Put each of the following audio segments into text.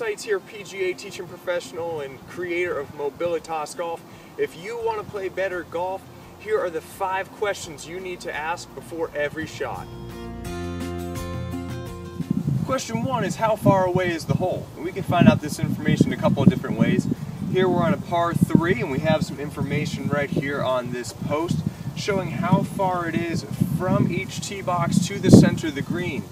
Sites here, PGA teaching professional and creator of Mobilitas Golf. If you want to play better golf, here are the 5 questions you need to ask before every shot. Question 1 is, how far away is the hole? And we can find out this information a couple of different ways. Here we're on a par 3 and we have some information right here on this post showing how far it is from each tee box to the center of the green.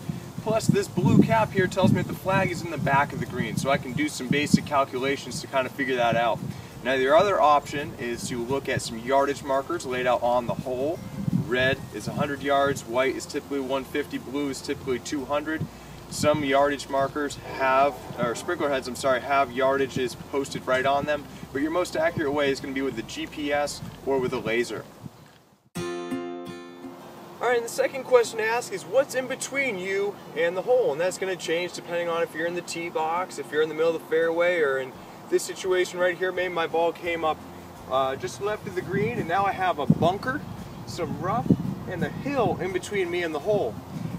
Plus this blue cap here tells me that the flag is in the back of the green, so I can do some basic calculations to kind of figure that out. Now the other option is to look at some yardage markers laid out on the hole. Red is 100 yards, white is typically 150, blue is typically 200. Some yardage markers have, or sprinkler heads, have yardages posted right on them, but your most accurate way is going to be with the GPS or with a laser. Alright, and the second question to ask is, what's in between you and the hole? And that's going to change depending on if you're in the tee box, if you're in the middle of the fairway, or in this situation right here, maybe my ball came up just left of the green, and now I have a bunker, some rough, and a hill in between me and the hole.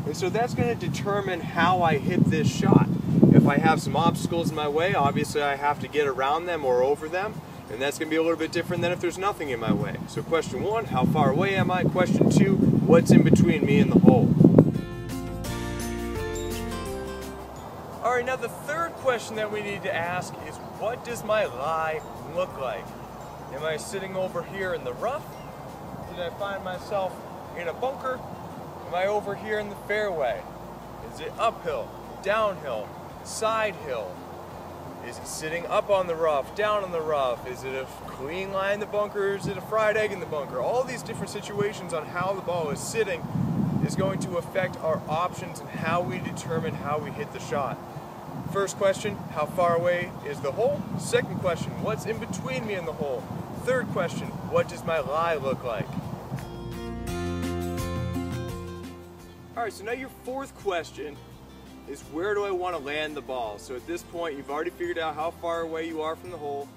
And so that's going to determine how I hit this shot. If I have some obstacles in my way, obviously I have to get around them or over them, and that's going to be a little bit different than if there's nothing in my way. So question 1, how far away am I? Question 2, what's in between me and the hole? Alright, now the third question that we need to ask is, what does my lie look like? Am I sitting over here in the rough? Did I find myself in a bunker? Am I over here in the fairway? Is it uphill, downhill, side hill? Is it sitting up on the rough, down on the rough? Is it a clean lie in the bunker, or is it a fried egg in the bunker? All these different situations on how the ball is sitting is going to affect our options and how we determine how we hit the shot. First question, how far away is the hole? Second question, what's in between me and the hole? Third question, what does my lie look like? Alright, so now your fourth question is, where do I want to land the ball? So at this point, you've already figured out how far away you are from the hole.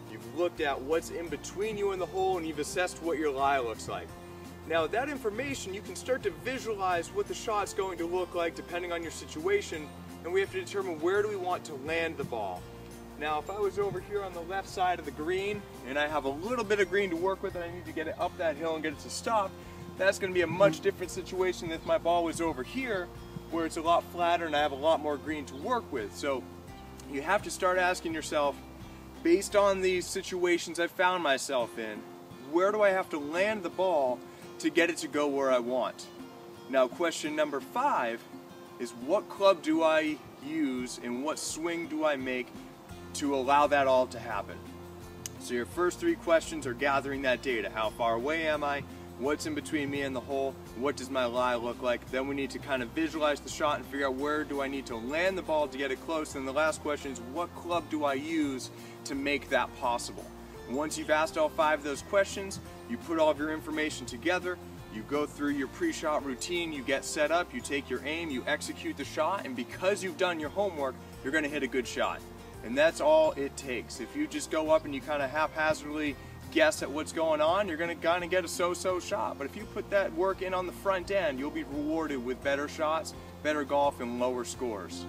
You've looked at what's in between you and the hole, and you've assessed what your lie looks like. Now with that information, you can start to visualize what the shot's going to look like depending on your situation, and we have to determine where do we want to land the ball. Now if I was over here on the left side of the green, and I have a little bit of green to work with and I need to get it up that hill and get it to stop, that's going to be a much different situation than if my ball was over here, where it's a lot flatter and I have a lot more green to work with. So you have to start asking yourself, based on these situations I've found myself in, where do I have to land the ball to get it to go where I want? Now question number 5 is, what club do I use and what swing do I make to allow that all to happen? So your first 3 questions are gathering that data. How far away am I? What's in between me and the hole? What does my lie look like? Then we need to kind of visualize the shot and figure out where do I need to land the ball to get it close. And the last question is, what club do I use to make that possible? Once you've asked all 5 of those questions, you put all of your information together, you go through your pre-shot routine, you get set up, you take your aim, you execute the shot, and because you've done your homework, you're going to hit a good shot. And that's all it takes. If you just go up and you kind of haphazardly guess at what's going on, you're going to kind of get a so-so shot. But if you put that work in on the front end, you'll be rewarded with better shots, better golf, and lower scores.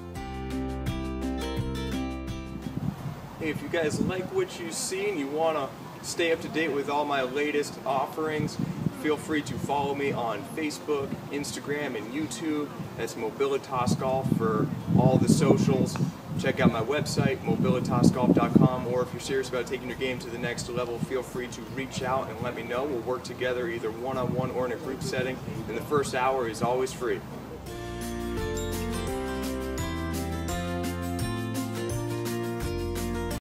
Hey, if you guys like what you see and you want to stay up to date with all my latest offerings, feel free to follow me on Facebook, Instagram, and YouTube. That's Mobilitas Golf for all the socials. Check out my website, mobilitasgolf.com, or if you're serious about taking your game to the next level, feel free to reach out and let me know. We'll work together either one-on-one or in a group setting, and the first hour is always free.